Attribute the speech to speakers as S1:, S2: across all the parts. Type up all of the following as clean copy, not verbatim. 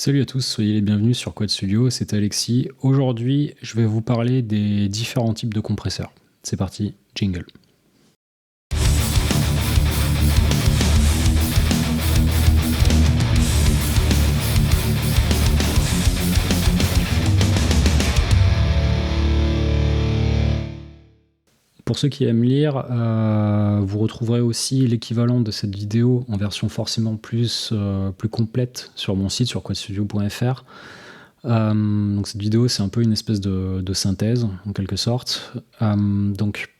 S1: Salut à tous, soyez les bienvenus sur Quad Studio, c'est Alexis. Aujourd'hui, je vais vous parler des différents types de compresseurs. C'est parti, jingle. Pour ceux qui aiment lire, vous retrouverez aussi l'équivalent de cette vidéo en version forcément plus complète sur mon site, sur quadstudio.fr. Donc cette vidéo, c'est un peu une espèce de synthèse, en quelque sorte. Donc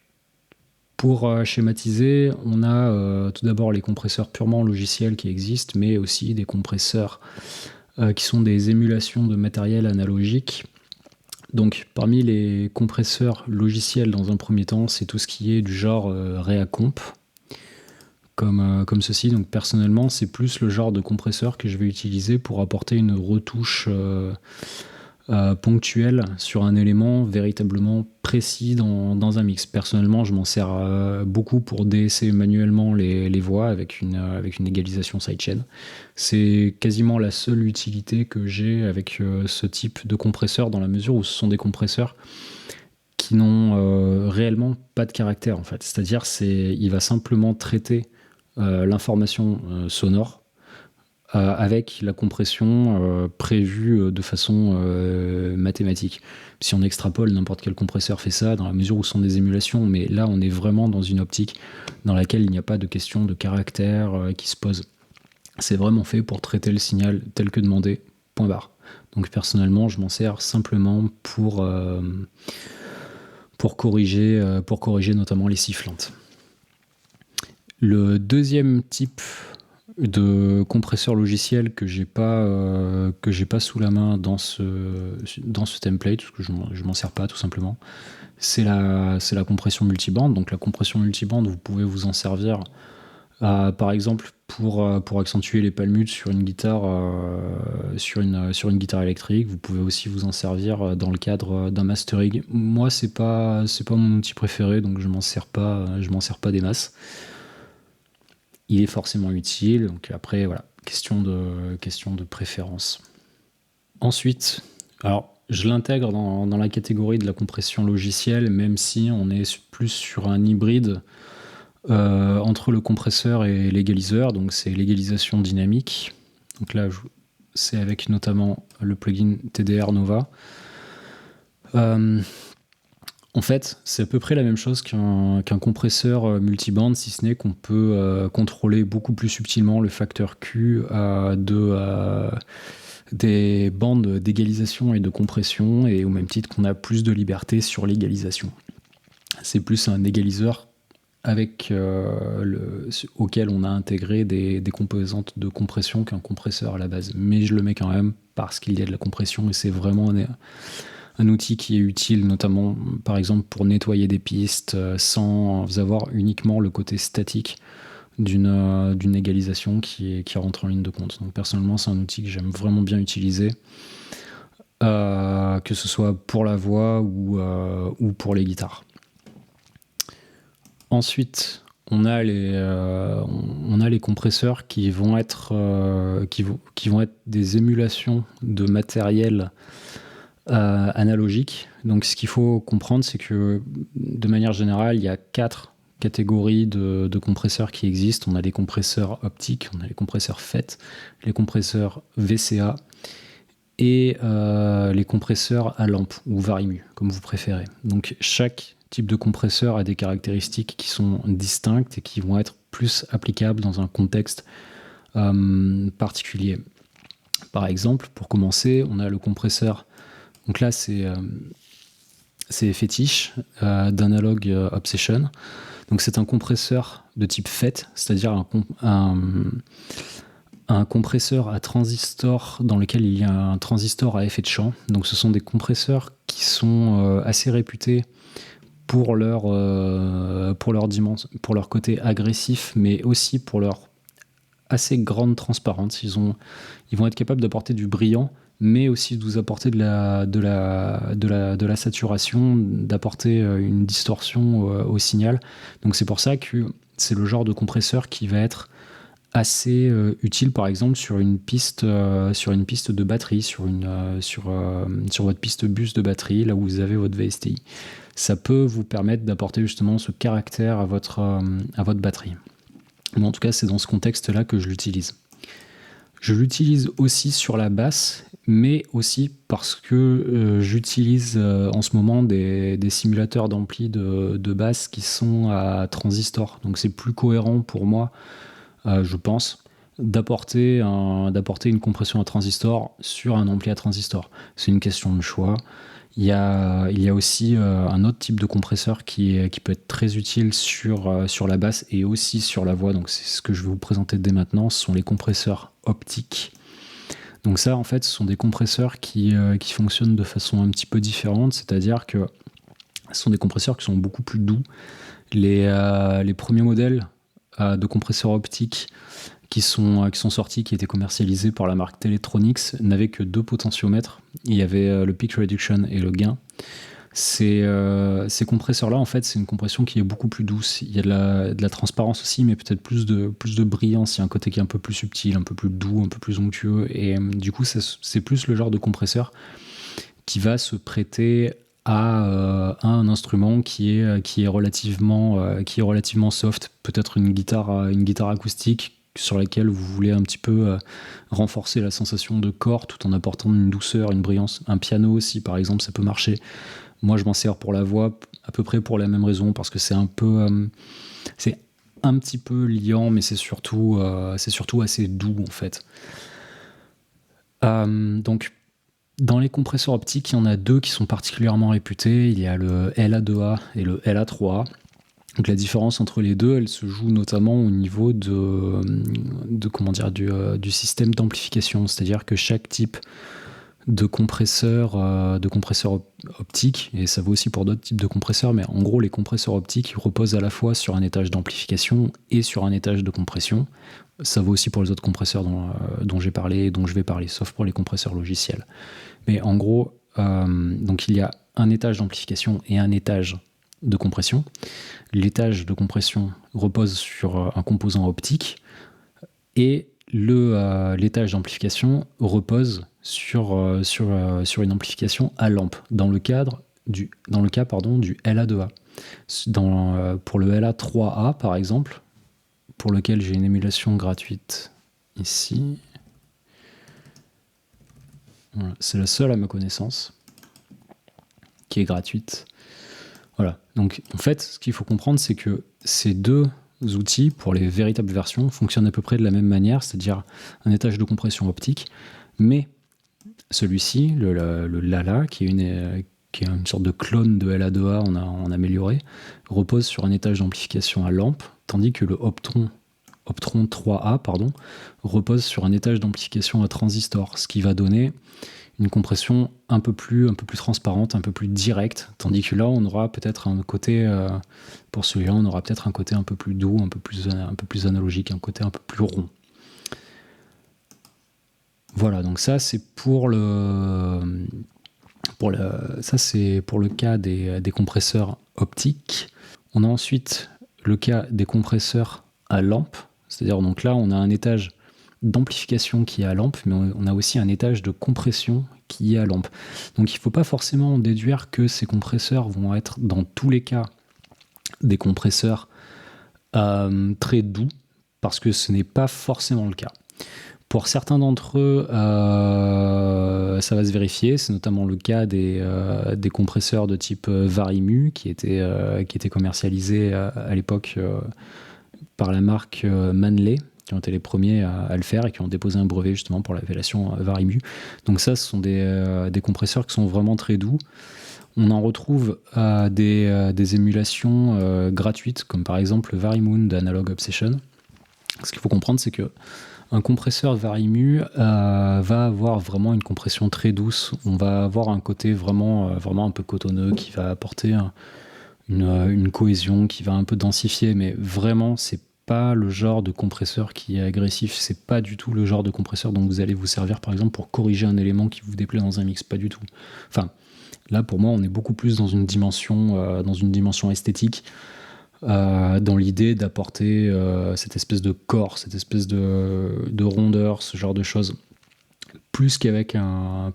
S1: pour schématiser, on a tout d'abord les compresseurs purement logiciels qui existent, mais aussi des compresseurs qui sont des émulations de matériel analogique. Donc parmi les compresseurs logiciels dans un premier temps, c'est tout ce qui est du genre Reacomp, comme ceci. Donc personnellement, c'est plus le genre de compresseur que je vais utiliser pour apporter une retouche ponctuelle sur un élément véritablement précis dans un mix. Personnellement, je m'en sers beaucoup pour DSer manuellement les voix avec une égalisation sidechain. C'est quasiment la seule utilité que j'ai avec ce type de compresseur, dans la mesure où ce sont des compresseurs qui n'ont réellement pas de caractère en fait. C'est-à-dire il va simplement traiter l'information sonore avec la compression prévue de façon mathématique. Si on extrapole, n'importe quel compresseur fait ça, dans la mesure où ce sont des émulations, mais là on est vraiment dans une optique dans laquelle il n'y a pas de question de caractère qui se pose. C'est vraiment fait pour traiter le signal tel que demandé, point barre. Donc personnellement, je m'en sers simplement pour corriger notamment les sifflantes. Le deuxième type de compresseur logiciel que j'ai pas sous la main dans ce template, parce que je m'en sers pas tout simplement, c'est la compression multibande. Donc la compression multibande, vous pouvez vous en servir par exemple pour accentuer les palmutes sur une guitare sur une guitare électrique. Vous pouvez aussi vous en servir dans le cadre d'un mastering. Moi c'est pas mon outil préféré, donc je m'en sers pas des masses. Il est forcément utile, donc après voilà, question de préférence. Ensuite, alors je l'intègre dans la catégorie de la compression logicielle, même si on est plus sur un hybride entre le compresseur et l'égaliseur, donc c'est l'égalisation dynamique. Donc là, c'est avec notamment le plugin TDR Nova. En fait, c'est à peu près la même chose qu'un compresseur multiband, si ce n'est qu'on peut contrôler beaucoup plus subtilement le facteur Q des bandes d'égalisation et de compression, et au même titre qu'on a plus de liberté sur l'égalisation. C'est plus un égaliseur auquel on a intégré des composantes de compression qu'un compresseur à la base. Mais je le mets quand même parce qu'il y a de la compression, et c'est vraiment un outil qui est utile, notamment par exemple pour nettoyer des pistes sans avoir uniquement le côté statique d'une égalisation qui rentre en ligne de compte. Donc personnellement, c'est un outil que j'aime vraiment bien utiliser, que ce soit pour la voix ou pour les guitares. Ensuite, on a les compresseurs qui vont être des émulations de matériel analogique. Donc ce qu'il faut comprendre, c'est que de manière générale, il y a 4 catégories de compresseurs qui existent. On a les compresseurs optiques, on a les compresseurs FET, les compresseurs VCA et les compresseurs à lampe ou varimu, comme vous préférez. Donc chaque type de compresseur a des caractéristiques qui sont distinctes et qui vont être plus applicables dans un contexte particulier. Par exemple, pour commencer, on a le compresseur. Donc là, c'est Fetish d'Analog Obsession. Donc c'est un compresseur de type FET, c'est-à-dire un compresseur à transistor dans lequel il y a un transistor à effet de champ. Donc ce sont des compresseurs qui sont assez réputés pour leur côté agressif, mais aussi pour leur assez grande transparence. Ils vont être capables d'apporter du brillant, mais aussi de vous apporter de la saturation, d'apporter une distorsion au signal. Donc c'est pour ça que c'est le genre de compresseur qui va être assez utile, par exemple, sur une piste de batterie, sur votre piste bus de batterie, là où vous avez votre VSTI. Ça peut vous permettre d'apporter justement ce caractère à votre batterie. Mais en tout cas, c'est dans ce contexte-là que je l'utilise. Je l'utilise aussi sur la basse, mais aussi parce que j'utilise en ce moment des simulateurs d'ampli de basse qui sont à transistor. Donc c'est plus cohérent pour moi, je pense, d'apporter une compression à transistor sur un ampli à transistor. C'est une question de choix. Il y a aussi un autre type de compresseur qui peut être très utile sur la basse et aussi sur la voix. Donc c'est ce que je vais vous présenter dès maintenant. Ce sont les compresseurs optiques. Donc ça, en fait, ce sont des compresseurs qui fonctionnent de façon un petit peu différente. C'est-à-dire que ce sont des compresseurs qui sont beaucoup plus doux. Les premiers modèles de compresseurs optiques qui sont sortis, qui étaient commercialisés par la marque Teletronix, n'avaient que 2 potentiomètres. Il y avait le peak reduction et le gain. Ces compresseurs-là, en fait, c'est une compression qui est beaucoup plus douce. Il y a de la transparence aussi, mais peut-être plus de brillance. Il y a un côté qui est un peu plus subtil, un peu plus doux, un peu plus onctueux. Et du coup, c'est plus le genre de compresseur qui va se prêter à un instrument qui est relativement soft. Peut-être une guitare acoustique sur laquelle vous voulez un petit peu renforcer la sensation de corps tout en apportant une douceur, une brillance. Un piano aussi, par exemple, ça peut marcher. Moi, je m'en sers pour la voix, à peu près pour la même raison, parce que c'est un petit peu liant, mais c'est surtout assez doux, en fait. Donc, dans les compresseurs optiques, il y en a 2 qui sont particulièrement réputés. Il y a le LA2A et le LA3A. Donc la différence entre les deux, elle se joue notamment au niveau du système d'amplification. C'est-à-dire que chaque type de compresseur optique, et ça vaut aussi pour d'autres types de compresseurs, mais en gros les compresseurs optiques reposent à la fois sur un étage d'amplification et sur un étage de compression. Ça vaut aussi pour les autres compresseurs dont j'ai parlé et dont je vais parler, sauf pour les compresseurs logiciels. Mais en gros, donc il y a un étage d'amplification et un étage de compression. L'étage de compression repose sur un composant optique et l'étage d'amplification repose sur une amplification à lampe dans le cas du LA2A. Pour le LA3A par exemple, pour lequel j'ai une émulation gratuite ici, voilà, c'est la seule à ma connaissance qui est gratuite. Voilà. Donc en fait, ce qu'il faut comprendre, c'est que ces 2 outils, pour les véritables versions, fonctionnent à peu près de la même manière, c'est-à-dire un étage de compression optique, mais celui-ci, le LALA, qui est une sorte de clone de LA2A en amélioré, repose sur un étage d'amplification à lampe, tandis que le Optron 3A repose sur un étage d'amplification à transistor, ce qui va donner une compression un peu plus transparente, un peu plus directe, tandis que là on aura peut-être un côté pour celui-là on aura peut-être un côté un peu plus doux, un peu plus analogique, un côté un peu plus rond. Voilà, donc ça c'est pour le cas des compresseurs optiques. On a ensuite le cas des compresseurs à lampe, c'est-à-dire donc là on a un étage d'amplification qui est à lampe, mais on a aussi un étage de compression qui est à lampe. Donc il ne faut pas forcément déduire que ces compresseurs vont être dans tous les cas des compresseurs très doux, parce que ce n'est pas forcément le cas. Pour certains d'entre eux, ça va se vérifier. C'est notamment le cas des compresseurs de type Varimu qui étaient commercialisés à l'époque par la marque Manley, qui ont été les premiers à le faire et qui ont déposé un brevet justement pour l'appellation Varimu. Donc ça, ce sont des compresseurs qui sont vraiment très doux. On en retrouve des émulations gratuites, comme par exemple le Varimoon d'Analog Obsession. Ce qu'il faut comprendre, c'est que un compresseur Varimu va avoir vraiment une compression très douce. On va avoir un côté vraiment un peu cotonneux qui va apporter une cohésion, qui va un peu densifier, mais vraiment, c'est pas le genre de compresseur qui est agressif. C'est pas du tout le genre de compresseur dont vous allez vous servir, par exemple, pour corriger un élément qui vous déplaît dans un mix. Pas du tout. Enfin, là, pour moi, on est beaucoup plus dans une dimension esthétique. dans l'idée d'apporter cette espèce de corps, cette espèce de rondeur, ce genre de choses, plus qu'avec un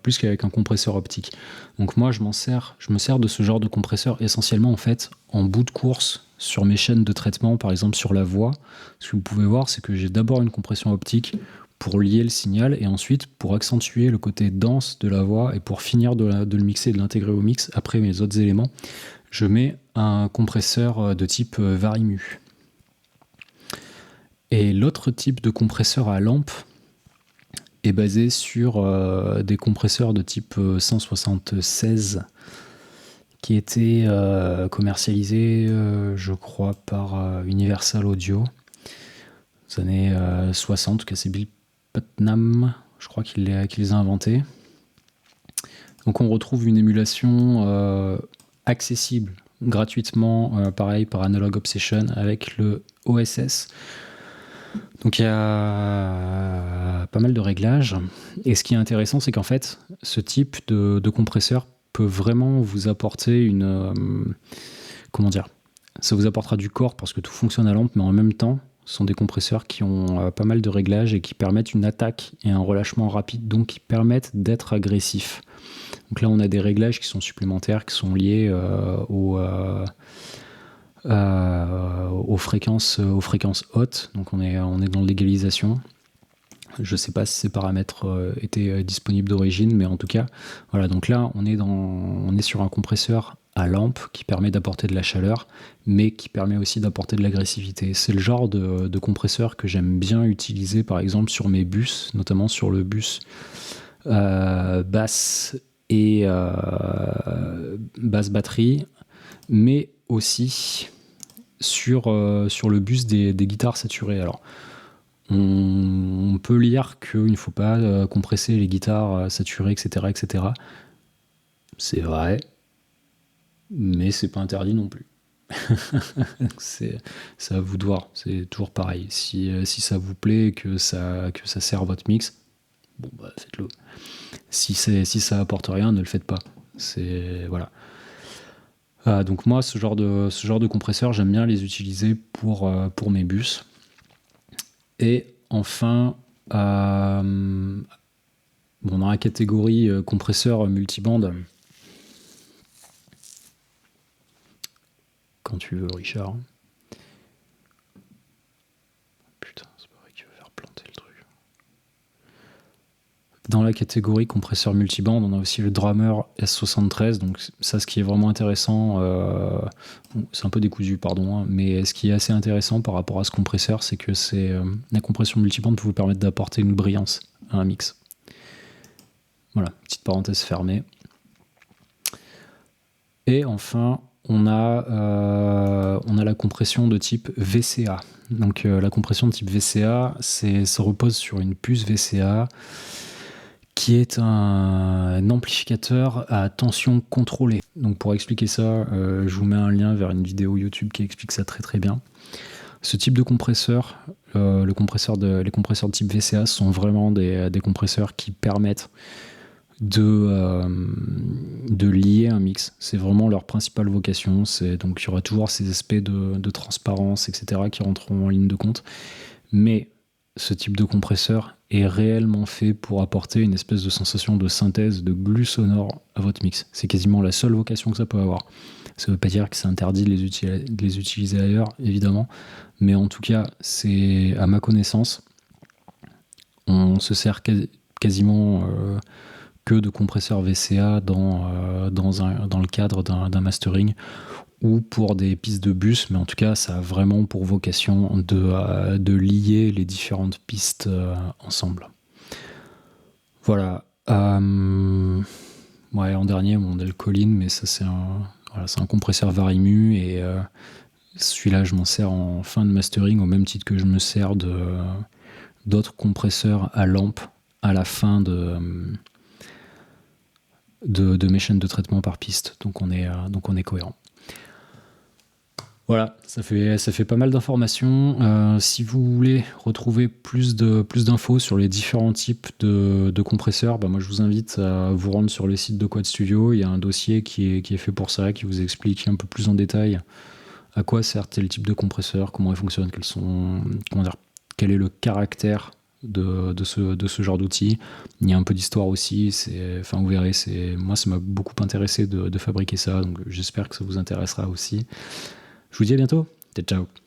S1: compresseur optique. Donc moi, je me sers de ce genre de compresseur essentiellement en fait en bout de course sur mes chaînes de traitement, par exemple sur la voix. Ce que vous pouvez voir, c'est que j'ai d'abord une compression optique pour lier le signal et ensuite pour accentuer le côté dense de la voix et pour finir de le mixer et de l'intégrer au mix après mes autres éléments, je mets un compresseur de type Varimu. Et l'autre type de compresseur à lampe est basé sur des compresseurs de type 176 qui étaient commercialisés, je crois, par Universal Audio. Les années 60, que c'est Bill Putnam, je crois qu'il les a inventés. Donc on retrouve une émulation accessible gratuitement, pareil, par Analog Obsession avec le OSS. Donc il y a pas mal de réglages. Et ce qui est intéressant, c'est qu'en fait, ce type de compresseur peut vraiment vous apporter une... comment dire ? Ça vous apportera du corps parce que tout fonctionne à lampe, mais en même temps, ce sont des compresseurs qui ont pas mal de réglages et qui permettent une attaque et un relâchement rapide, donc qui permettent d'être agressifs. Donc là, on a des réglages qui sont supplémentaires, qui sont liés aux fréquences hautes. Donc on est dans l'égalisation. Je ne sais pas si ces paramètres étaient disponibles d'origine, mais en tout cas, voilà. Donc là, on est sur un compresseur à lampe qui permet d'apporter de la chaleur, mais qui permet aussi d'apporter de l'agressivité. C'est le genre de compresseur que j'aime bien utiliser, par exemple, sur mes bus, notamment sur le bus basse et basse batterie, mais aussi sur le bus des guitares saturées. Alors, on peut lire qu'il ne faut pas compresser les guitares saturées, etc., etc. C'est vrai, mais c'est pas interdit non plus. c'est à vous de voir, c'est toujours pareil. Si ça vous plaît et que ça sert votre mix, bon bah faites-le. Si ça apporte rien, ne le faites pas. Voilà. Donc moi, ce genre de compresseur, j'aime bien les utiliser pour mes bus. Et enfin, dans la catégorie compresseur multibande, quand tu veux, Richard. Putain, c'est pas vrai qu'il va faire planter le truc. Dans la catégorie compresseur multibande, on a aussi le Drummer S73. Donc ça, ce qui est vraiment intéressant, c'est un peu décousu, pardon, hein, mais ce qui est assez intéressant par rapport à ce compresseur, c'est que la compression multibande peut vous permettre d'apporter une brillance à un mix. Voilà, petite parenthèse fermée. Et enfin, on a la compression de type VCA. Donc la compression de type VCA, ça repose sur une puce VCA qui est un amplificateur à tension contrôlée. Donc pour expliquer ça, je vous mets un lien vers une vidéo YouTube qui explique ça très très bien. Ce type de compresseur, les compresseurs de type VCA sont vraiment des compresseurs qui permettent de lier un mix. C'est vraiment leur principale vocation. Donc il y aura toujours ces aspects de transparence, etc. qui rentreront en ligne de compte. Mais ce type de compresseur est réellement fait pour apporter une espèce de sensation de synthèse, de glue sonore à votre mix. C'est quasiment la seule vocation que ça peut avoir. Ça ne veut pas dire que c'est interdit de les utiliser ailleurs, évidemment, mais en tout cas, c'est à ma connaissance, on se sert quasiment que de compresseurs VCA dans le cadre d'un mastering ou pour des pistes de bus, mais en tout cas, ça a vraiment pour vocation de lier les différentes pistes ensemble. Voilà. Ouais, en dernier, on a le Colin, mais ça, c'est un compresseur Varimu, et celui-là, je m'en sers en fin de mastering, au même titre que je me sers d'autres compresseurs à lampe à la fin de mes chaînes de traitement par piste. Donc on est cohérent. Voilà, ça fait pas mal d'informations. Si vous voulez retrouver plus d'infos sur les différents types de compresseurs, moi je vous invite à vous rendre sur le site de Quad Studio. Il y a un dossier qui est fait pour ça, qui vous explique un peu plus en détail à quoi sert tel type de compresseur, comment il fonctionne, quel est le caractère de ce genre d'outil. Il y a un peu d'histoire aussi, vous verrez, moi ça m'a beaucoup intéressé de fabriquer ça, donc j'espère que ça vous intéressera aussi. Je vous dis à bientôt, ciao ciao.